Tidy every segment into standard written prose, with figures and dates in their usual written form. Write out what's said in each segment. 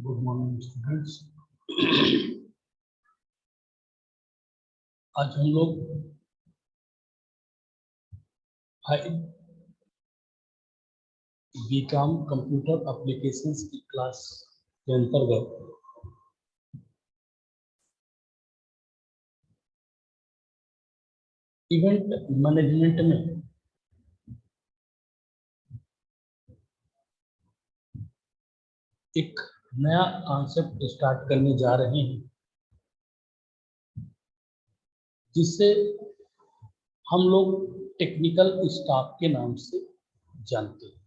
Good morning students. आज हम लोग बीकॉम कंप्यूटर एप्लीकेशंस की क्लास के अंतर्गत इवेंट मैनेजमेंट में एक नया कॉन्सेप्ट स्टार्ट करने जा रहे हैं, जिसे हम लोग टेक्निकल स्टाफ के नाम से जानते हैं।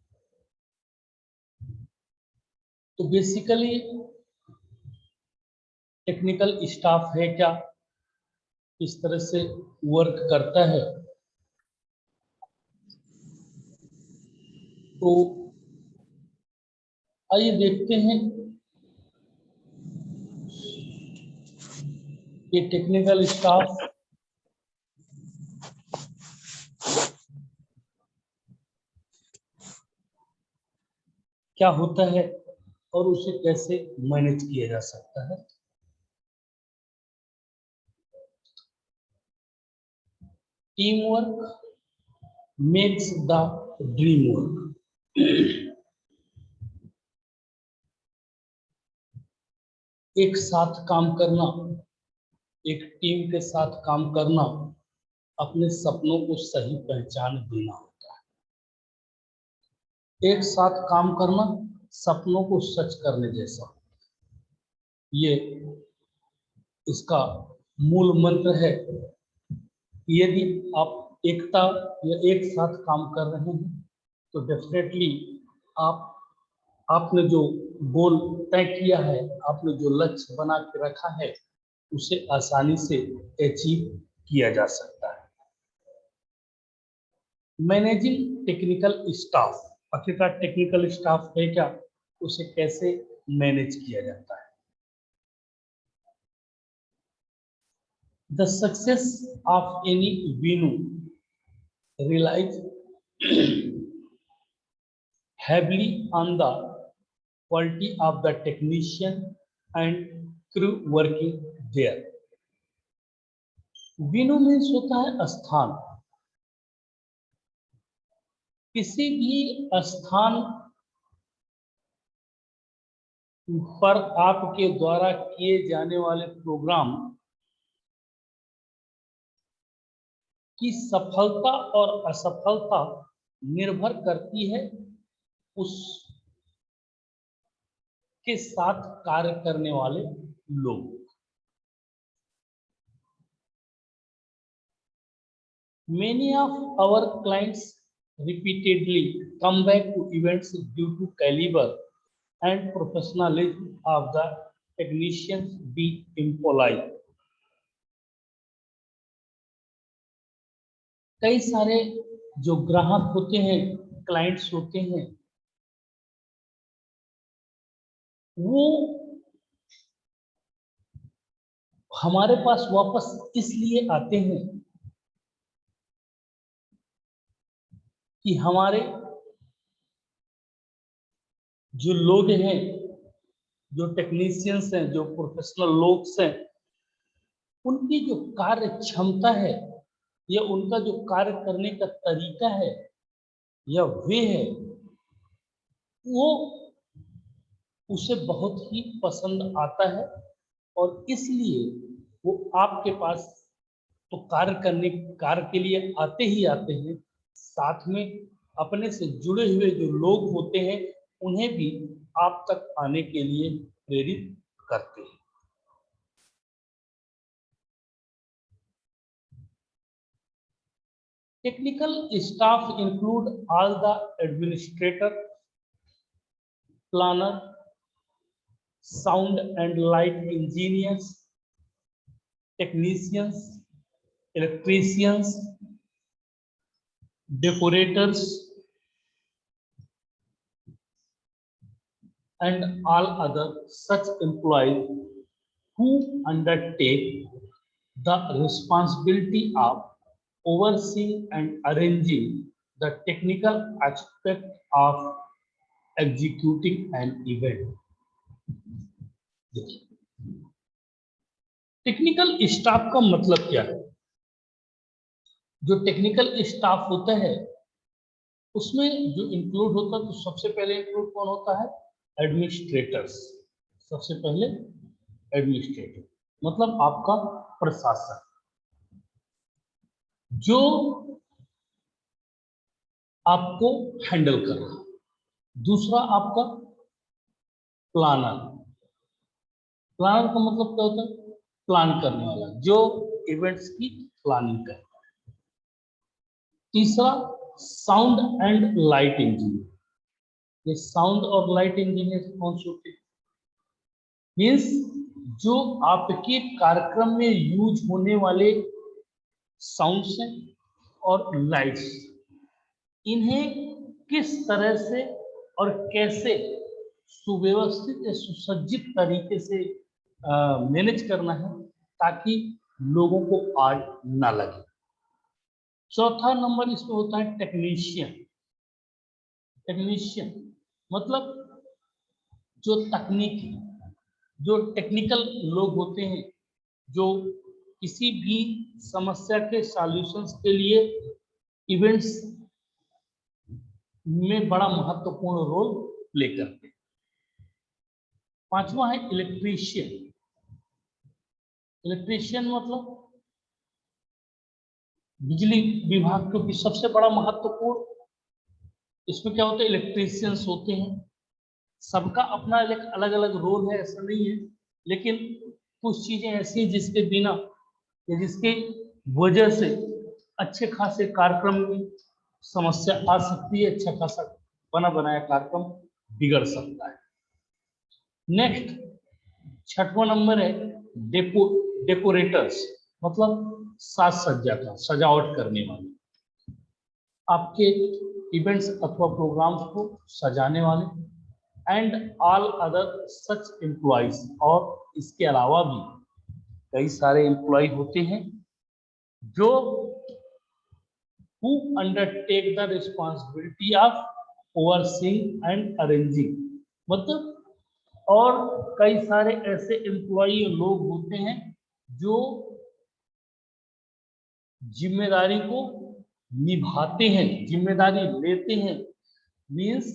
तो बेसिकली टेक्निकल स्टाफ है क्या, किस तरह से वर्क करता है, तो आइए देखते हैं कि टेक्निकल स्टाफ क्या होता है और उसे कैसे मैनेज किया जा सकता है। Team work makes the dream work. एक साथ काम करना, एक टीम के साथ काम करना, अपने सपनों को सही पहचान देना होता है। एक साथ काम करना सपनों को सच करने जैसा, ये इसका मूल मंत्र है। यदि आप एकता या एक साथ काम कर रहे हैं तो डेफिनेटली आपने जो गोल तय किया है, आपने जो लक्ष्य बना के रखा है, उसे आसानी से अचीव किया जा सकता है। मैनेजिंग टेक्निकल स्टाफ, आखिरकार टेक्निकल स्टाफ है क्या, उसे कैसे मैनेज किया जाता है। The success of any venue relies heavily on the quality of the technician and crew working there. venue means होता है स्थान। किसी भी स्थान पर आपके द्वारा किए जाने वाले प्रोग्राम की सफलता और असफलता निर्भर करती है उस के साथ कार्य करने वाले लोग। Many of our clients repeatedly come back to events due to caliber and professionalism of the technicians be employed. कई सारे जो ग्राहक होते हैं, क्लाइंट्स होते हैं, वो हमारे पास वापस इसलिए आते हैं कि हमारे जो लोग हैं, जो टेक्नीशियंस हैं, जो प्रोफेशनल लोग हैं, उनकी जो कार्य क्षमता है या उनका जो कार्य करने का तरीका है या वे है, वो उसे बहुत ही पसंद आता है और इसलिए वो आपके पास तो कार्य के लिए आते ही आते हैं, साथ में अपने से जुड़े हुए जो लोग होते हैं उन्हें भी आप तक आने के लिए प्रेरित करते हैं। Technical staff include all the administrator, planner, sound and light engineers, technicians, electricians, decorators, and all other such employees who undertake the responsibility of overseeing and arranging the technical aspect of executing an event. देखिए technical staff का मतलब क्या है। जो technical staff होता है उसमें जो इंक्लूड होता है, तो सबसे पहले इंक्लूड कौन होता है, एडमिनिस्ट्रेटर्स। सबसे पहले एडमिनिस्ट्रेटर मतलब आपका प्रशासक, जो आपको हैंडल कर रहा है। दूसरा आपका प्लानर। प्लानर का मतलब क्या होता है, प्लान करने वाला, जो इवेंट्स की प्लानिंग करता है। तीसरा साउंड एंड लाइट इंजीनियर। ये साउंड और लाइट इंजीनियर कौन से होते हैं, मीन्स जो आपके कार्यक्रम में यूज होने वाले साउंड्स हैं और लाइट्स, इन्हें किस तरह से और कैसे सुव्यवस्थित या सुसज्जित तरीके से मैनेज करना है ताकि लोगों को आग ना लगे। चौथा नंबर इसमें होता है टेक्नीशियन। टेक्नीशियन मतलब जो तकनीकी, जो टेक्निकल लोग होते हैं, जो किसी भी समस्या के सॉल्यूशंस के लिए इवेंट्स में बड़ा महत्वपूर्ण रोल प्ले करते हैं। पांचवा है इलेक्ट्रीशियन। इलेक्ट्रीशियन मतलब बिजली विभाग, क्योंकि सबसे बड़ा महत्वपूर्ण इसमें क्या होता है, इलेक्ट्रीशियंस होते हैं। सबका अपना अलग अलग रोल है, ऐसा नहीं है, लेकिन कुछ चीजें ऐसी हैं जिसके बिना या जिसके वजह से अच्छे खासे कार्यक्रम में समस्या आ सकती है, अच्छा खासा बना बनाया कार्यक्रम बिगड़ सकता है। नेक्स्ट छठवां नंबर है डेकोरेटर्स, मतलब साज सज्जा का सजावट करने वाले, आपके इवेंट्स अथवा प्रोग्राम्स को सजाने वाले। And all other such employees, और इसके अलावा भी कई सारे एम्प्लॉय होते हैं जो who undertake the responsibility of overseeing and arranging, मतलब और कई सारे ऐसे एम्प्लॉय लोग होते हैं जो जिम्मेदारी को निभाते हैं, जिम्मेदारी लेते हैं। मीन्स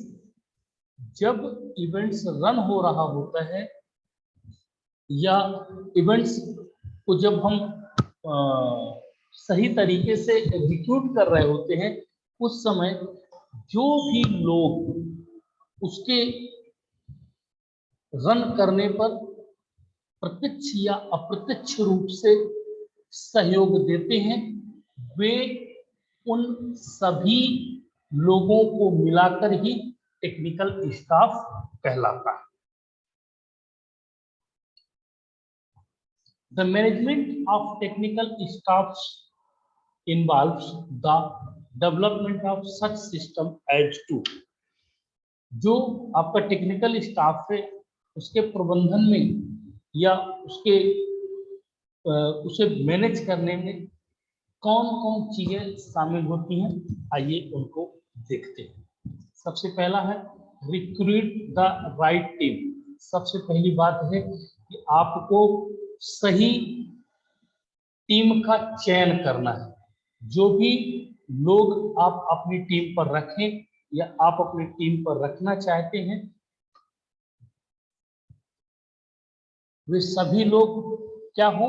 जब इवेंट्स रन हो रहा होता है या इवेंट्स को जब हम सही तरीके से एग्जीक्यूट कर रहे होते हैं, उस समय जो भी लोग उसके रन करने पर प्रत्यक्ष या अप्रत्यक्ष रूप से सहयोग देते हैं, वे उन सभी लोगों को मिलाकर ही टेक्निकल स्टाफ कहलाता है। The management of technical staffs involves the development of such system as to, जो आपका टेक्निकल स्टाफ है उसके प्रबंधन में या उसे मैनेज करने में कौन कौन चीजें शामिल होती हैं, आइए उनको देखते हैं। सबसे पहला है रिक्रूट द राइट टीम। सबसे पहली बात है कि आपको सही टीम का चयन करना है। जो भी लोग आप अपनी टीम पर रखें या आप अपनी टीम पर रखना चाहते हैं, वे सभी लोग क्या हो,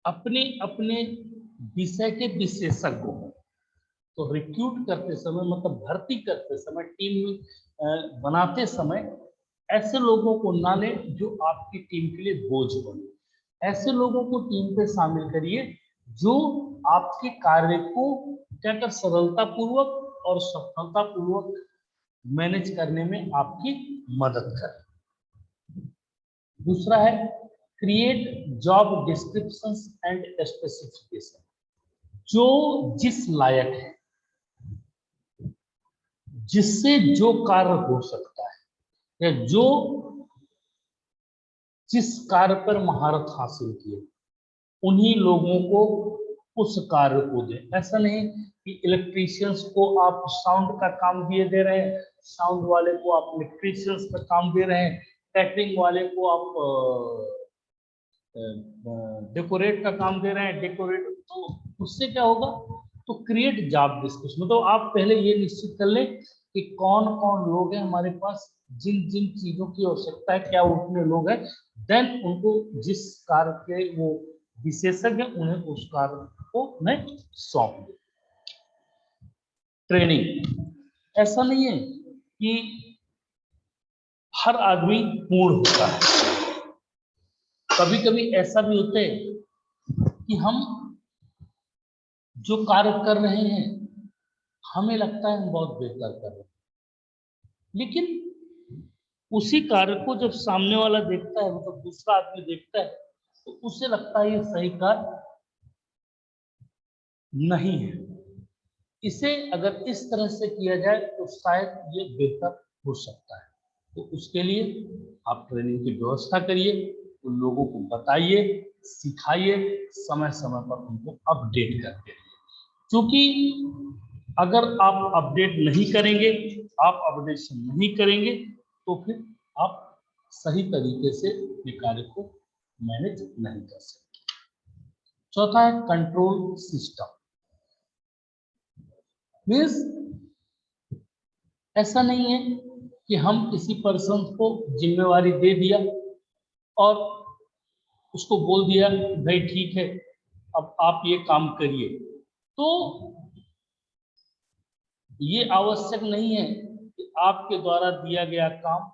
अपने अपने विषय के विशेषज्ञ हो। तो रिक्रूट करते समय मतलब भर्ती करते समय, टीम बनाते समय ऐसे लोगों को ना लें जो आपकी टीम के लिए बोझ बने। ऐसे लोगों को टीम पे शामिल करिए जो आपके कार्य को क्या कर सरलता पूर्वक और सफलता पूर्वक मैनेज करने में आपकी मदद करे। दूसरा है create job descriptions and specification. जो जिस लायक है, जिससे जो कार्य हो सकता है या जो जिस कार्य पर महारत हासिल की, उन्हीं लोगों को उस कार्य को दें। ऐसा नहीं कि इलेक्ट्रीशियंस को आप साउंड का काम दिए दे रहे हैं, साउंड वाले को आप इलेक्ट्रीशियंस का काम दे रहे हैं, कैटरिंग वाले को आप डेकोरेट का काम दे रहे हैं, डेकोरेट, तो उससे क्या होगा, तो क्रिएट जॉब डिस्क्रिप्शन। तो आप पहले ये निश्चित कर लें कि कौन कौन लोग हैं हमारे पास, जिन जिन चीजों की आवश्यकता है, क्या उतने लोग हैं, देन उनको जिस कार्य के वो विशेषज्ञ हैं उन्हें उस कार्य को मैं सौंप दूं। ट्रेनिंग ऐसा नहीं है कि हर आदमी पूर्ण होता है, कभी कभी ऐसा भी होता है कि हम जो कार्य कर रहे हैं हमें लगता है हम बहुत बेहतर कर रहे हैं, लेकिन उसी कार्य को जब सामने वाला देखता है, मतलब दूसरा आदमी देखता है, तो उसे लगता है ये सही कार्य नहीं है। इसे अगर इस तरह से किया जाए तो शायद ये बेहतर हो सकता है। तो उसके लिए आप ट्रेनिंग की व्यवस्था करिए, उन लोगों को बताइए, सिखाइए, समय समय पर उनको अपडेट करते रहिए। क्योंकि अगर आप अपडेट नहीं करेंगे, आप अपडेशन नहीं करेंगे, तो फिर आप सही तरीके से ये कार्य को मैनेज नहीं कर सकते। चौथा है कंट्रोल सिस्टम। मीन्स ऐसा नहीं है कि हम किसी पर्सन को जिम्मेवारी दे दिया और उसको बोल दिया भाई ठीक है अब आप ये काम करिए, तो ये आवश्यक नहीं है कि आपके द्वारा दिया गया काम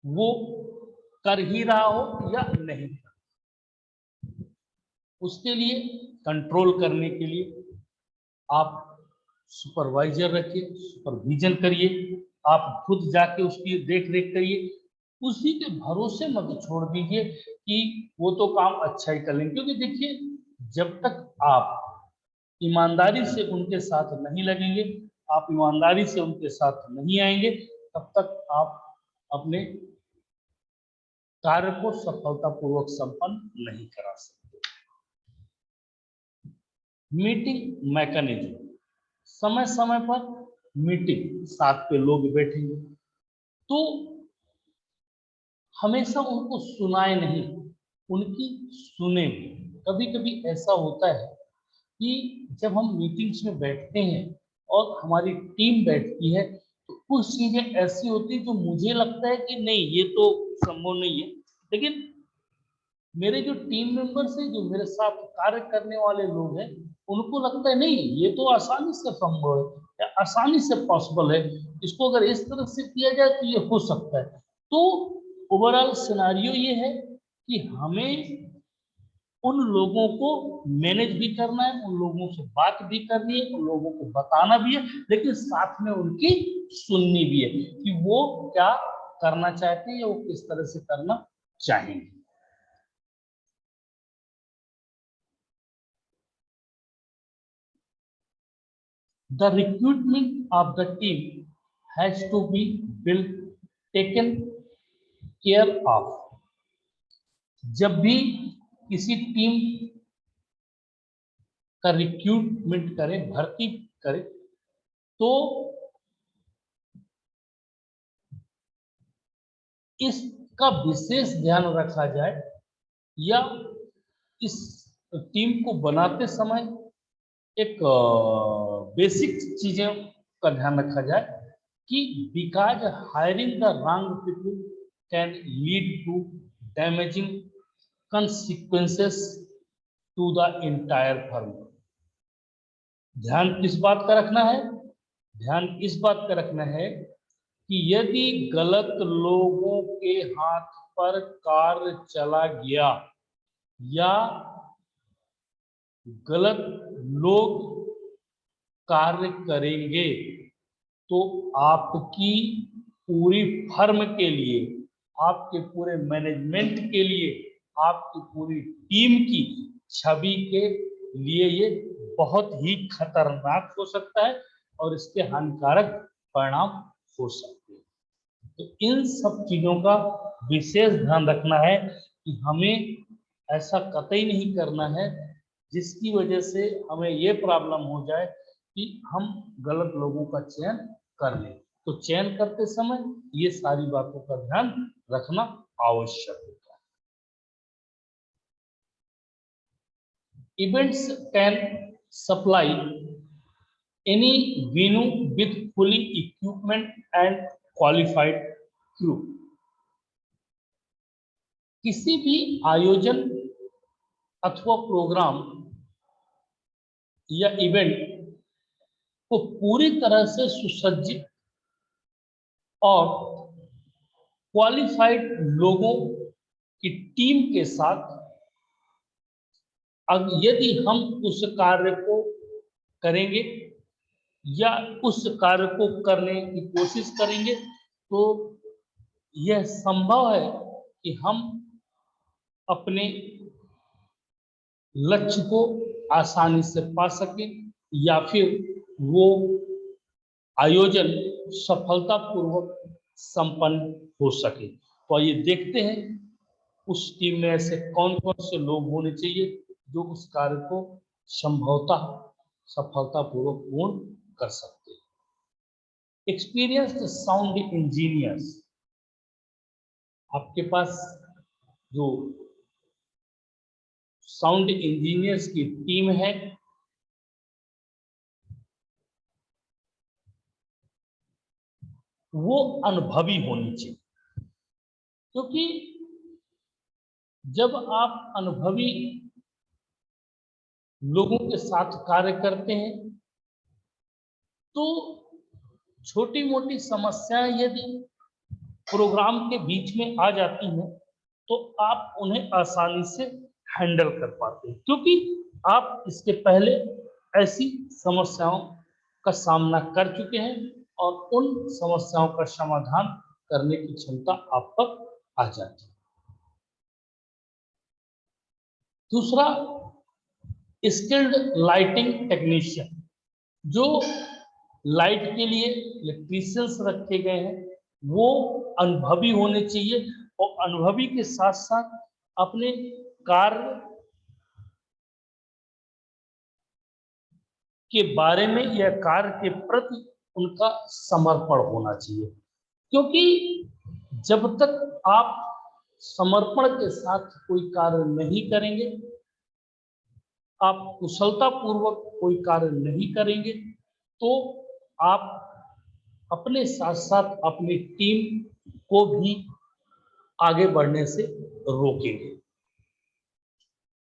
वो कर ही रहा हो या नहीं। उसके लिए कंट्रोल करने के लिए आप सुपरवाइजर रखिए, सुपरविजन करिए, आप खुद जाके उसकी देख रेख करिए, उसी के भरोसे मत छोड़ दीजिए कि वो तो काम अच्छा ही कर लेंगे। क्योंकि देखिए, जब तक आप ईमानदारी से उनके साथ नहीं लगेंगे, आप ईमानदारी से उनके साथ नहीं आएंगे, तब तक आप अपने कार्य को सफलतापूर्वक संपन्न नहीं करा सकते। मीटिंग मैकेनिज्म, समय समय पर मीटिंग, साथ पे लोग बैठेंगे तो हमेशा उनको सुनाए नहीं, उनकी सुने। कभी कभी ऐसा होता है कि जब हम मीटिंग्स में बैठते हैं और हमारी टीम बैठती है तो कुछ चीजें ऐसी होती है जो मुझे लगता है कि नहीं ये तो संभव नहीं है, लेकिन मेरे जो टीम मेंबर्स हैं, जो मेरे साथ कार्य करने वाले लोग हैं, उनको लगता है नहीं ये तो आसानी से संभव है या आसानी से पॉसिबल है, इसको अगर इस तरह से किया जाए तो ये हो सकता है। तो ओवरऑल सिनारियो ये है कि हमें उन लोगों को मैनेज भी करना है, उन लोगों से बात भी करनी है, उन लोगों को बताना भी है, लेकिन साथ में उनकी सुननी भी है कि वो क्या करना चाहते हैं या वो किस तरह से करना चाहेंगे। The recruitment of the team has to be built, taken care of. जब भी किसी टीम का रिक्रूटमेंट करें, भर्ती करें, तो इसका विशेष ध्यान रखा जाए या इस टीम को बनाते समय एक बेसिक चीजें का ध्यान रखा जाए कि because hiring the wrong people can lead to damaging consequences to the entire firm। ध्यान किस बात का रखना है? ध्यान इस बात का रखना है कि यदि गलत लोगों के हाथ पर कार्य चला गया या गलत लोग कार्य करेंगे तो आपकी पूरी फर्म के लिए, आपके पूरे मैनेजमेंट के लिए, आपकी पूरी टीम की छवि के लिए ये बहुत ही खतरनाक हो सकता है और इसके हानिकारक परिणाम हो सकते हैं। तो इन सब चीजों का विशेष ध्यान रखना है कि हमें ऐसा कतई नहीं करना है जिसकी वजह से हमें ये प्रॉब्लम हो जाए कि हम गलत लोगों का चयन कर लें। तो चयन करते समय ये सारी बातों का ध्यान रखना आवश्यक होता है। Events can supply any venue with fully equipment and qualified crew. किसी भी आयोजन अथवा प्रोग्राम या इवेंट को पूरी तरह से सुसज्जित और क्वालिफाइड लोगों की टीम के साथ यदि हम उस कार्य को करेंगे या उस कार्य को करने की कोशिश करेंगे तो यह संभव है कि हम अपने लक्ष्य को आसानी से पा सकें या फिर वो आयोजन सफलतापूर्वक संपन्न हो सके। तो ये देखते हैं उस टीम में ऐसे कौन कौन से लोग होने चाहिए जो उस कार्य को संभवतः सफलतापूर्वक पूर्ण कर सकते हैं। एक्सपीरियंस्ड साउंड इंजीनियर्स, आपके पास जो साउंड इंजीनियर्स की टीम है वो अनुभवी होनी चाहिए, क्योंकि जब आप अनुभवी लोगों के साथ कार्य करते हैं तो छोटी मोटी समस्याएं यदि प्रोग्राम के बीच में आ जाती हैं तो आप उन्हें आसानी से हैंडल कर पाते हैं, क्योंकि आप इसके पहले ऐसी समस्याओं का सामना कर चुके हैं और उन समस्याओं का समाधान करने की क्षमता आप तक आ जाती है। दूसरा, स्किल्ड लाइटिंग टेक्नीशियन, जो लाइट के लिए इलेक्ट्रीशियंस रखे गए हैं वो अनुभवी होने चाहिए और अनुभवी के साथ साथ अपने कार्य के बारे में या कार्य के प्रति उनका समर्पण होना चाहिए, क्योंकि जब तक आप समर्पण के साथ कोई कार्य नहीं करेंगे, आप कुशलतापूर्वक कोई कार्य नहीं करेंगे तो आप अपने साथ साथ अपनी टीम को भी आगे बढ़ने से रोकेंगे।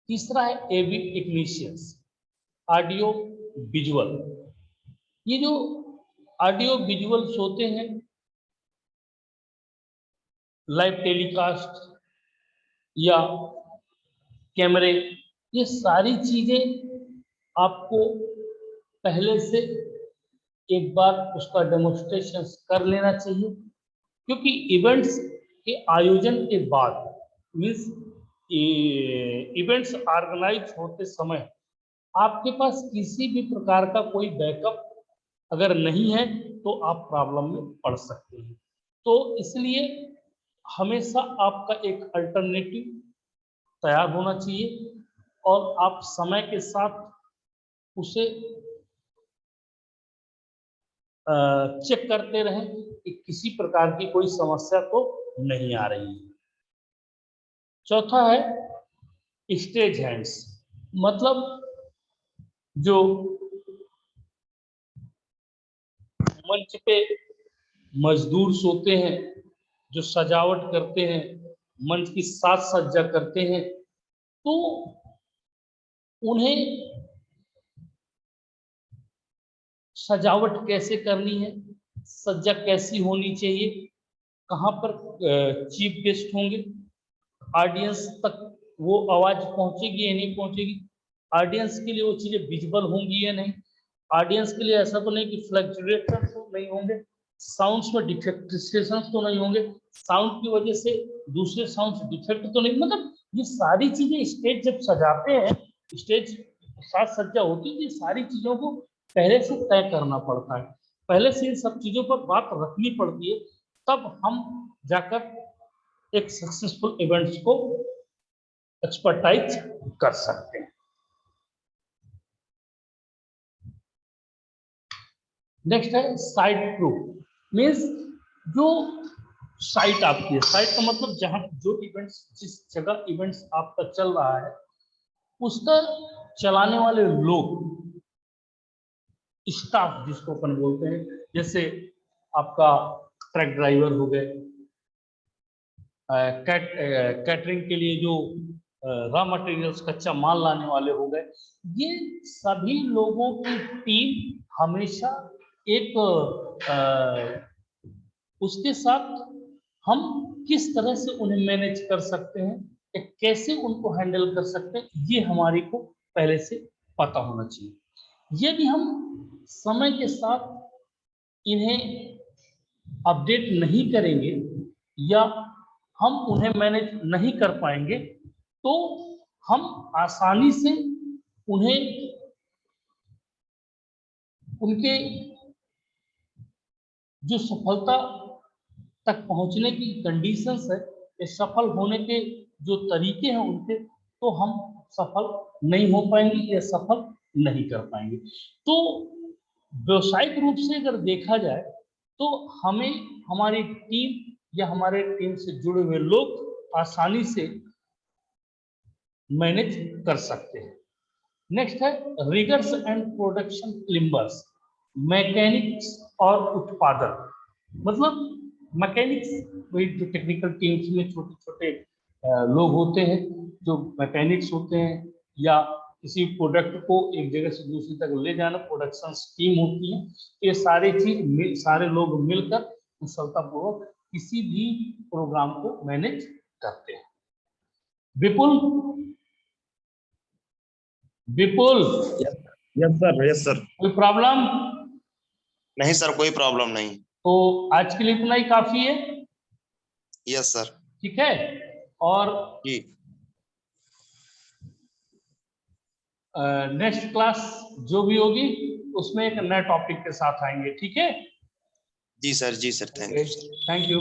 तीसरा है एवी टेक्नीशियंस, ऑडियो विजुअल। ये जो ऑडियो विजुअल्स होते हैं, लाइव टेलीकास्ट या कैमरे, ये सारी चीजें आपको पहले से एक बार उसका डेमोन्स्ट्रेशन कर लेना चाहिए, क्योंकि इवेंट्स के आयोजन के बाद मीन्स इवेंट्स ऑर्गेनाइज होते समय आपके पास किसी भी प्रकार का कोई बैकअप अगर नहीं है तो आप प्रॉब्लम में पड़ सकते हैं। तो इसलिए हमेशा आपका एक अल्टरनेटिव तैयार होना चाहिए और आप समय के साथ उसे चेक करते रहें कि किसी प्रकार की कोई समस्या तो नहीं आ रही है। चौथा है स्टेज हैंड्स, मतलब जो मंच पे मजदूर सोते हैं, जो सजावट करते हैं, मंच की साज सज्जा करते हैं, तो उन्हें सजावट कैसे करनी है, सज्जा कैसी होनी चाहिए, कहाँ पर चीफ गेस्ट होंगे, ऑडियंस तक वो आवाज पहुंचेगी या नहीं पहुंचेगी, ऑडियंस के लिए वो चीजें विजिबल होंगी या नहीं, ऑडियंस के लिए ऐसा तो नहीं कि फ्लक्चुएशन तो नहीं होंगे, साउंड्स में डिफेक्टेशन तो नहीं होंगे, साउंड की वजह से दूसरे साउंड्स डिफेक्ट तो नहीं, मतलब ये सारी चीजें स्टेज जब सजाते हैं, स्टेज साज सज्जा होती है, ये सारी चीजों को पहले से तय करना पड़ता है, पहले से इन सब चीजों पर बात रखनी पड़ती है, तब हम जाकर एक सक्सेसफुल इवेंट्स को एक्सपर्टाइज कर सकते हैं। नेक्स्ट है साइड क्रू, मीन्स जो साइट आपकी है, साइट का मतलब जहां जो इवेंट्स, जिस जगह इवेंट्स आपका चल रहा है, उसका चलाने वाले लोग, स्टाफ जिसको अपन बोलते हैं, जैसे आपका ट्रक ड्राइवर हो गए, कैटरिंग के लिए जो रॉ मटेरियल्स, कच्चा माल लाने वाले हो गए, ये सभी लोगों की टीम हमेशा एक उसके साथ हम किस तरह से उन्हें मैनेज कर सकते हैं, या कैसे उनको हैंडल कर सकते हैं, ये हमारी को पहले से पता होना चाहिए। यदि हम समय के साथ इन्हें अपडेट नहीं करेंगे या हम उन्हें मैनेज नहीं कर पाएंगे, तो हम आसानी से उन्हें उनके जो सफलता तक पहुंचने की कंडीशंस है, ये सफल होने के जो तरीके हैं उनके, तो हम सफल नहीं हो पाएंगे या सफल नहीं कर पाएंगे। तो व्यवसायिक रूप से अगर देखा जाए, तो हमें हमारी टीम या हमारे टीम से जुड़े हुए लोग आसानी से मैनेज कर सकते हैं। नेक्स्ट है रिगर्स एंड प्रोडक्शन क्लिम्बर्स, मैकेनिक्स और उत्पादक। मतलब मैकेनिक्स वही जो टेक्निकल टीम्स में छोटे छोटे लोग होते हैं, जो मैकेनिक्स होते हैं, या किसी प्रोडक्ट को एक जगह से दूसरी तक ले जाना, प्रोडक्शन टीम होती है। ये सारे चीज सारे लोग मिलकर सफलतापूर्वक किसी भी प्रोग्राम को मैनेज करते हैं। विपुल, विपुल, यस सर, यस सर। कोई प्रॉब्लम? नहीं सर, कोई प्रॉब्लम नहीं। तो आज के लिए इतना ही काफी है। Yes sir. ठीक है, और जी नेक्स्ट क्लास जो भी होगी उसमें एक नए टॉपिक के साथ आएंगे। ठीक है, जी सर, जी sir, thank you. Thank you.